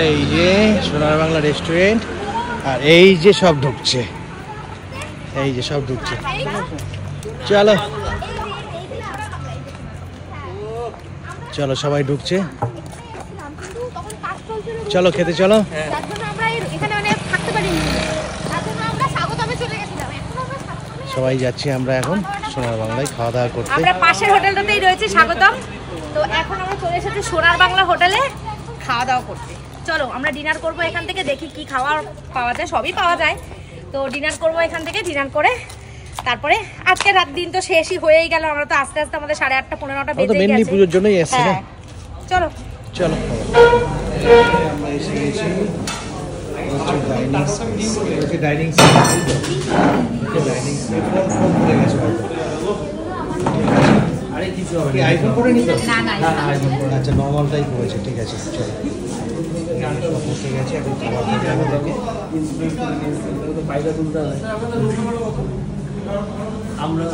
এই যে সোনার বাংলা রেস্টুরেন্ট আর এই যে সব ঢুকছে, এই যে সব ঢুকছে। চলো চলো সবাই ঢুকছে, চলো খেতে চলো। সবাই যাচ্ছি আমরা এখন সোনার বাংলায় খাওয়া দাওয়া করতে। আমরা পাশের হোটেলটাতেই রয়েছে স্বাগতম, তো এখন আমরা চলে এসেছি সোনার বাংলা হোটেলে খাওয়া দাওয়া করতে। চলো আমরা ডিনার করব এখান থেকে, দেখি কি খাওয়ার পাওয়া যায়, সবই পাওয়া যায়। তো ডিনার করব এখান থেকে, ডিনার করে তারপরে আজকে রাত দিন তো শেষই হয়েই গেল। আমরা তো আস্তে আস্তে আমাদের 8:30 পৌনে 9টা বেজে গেছে। মেনলি পুজোর জন্যই এসেছি না। চলো চলো আমরা এসে গেছি ডাইনিং আরে কিছু হবে না, আইফোন করে নিত না না আইফোন করে, আচ্ছা নরমালটাই করেছে, ঠিক আছে। চলো বসে গেছে এখন খাবার খেতে আমাদেরকে। আমরা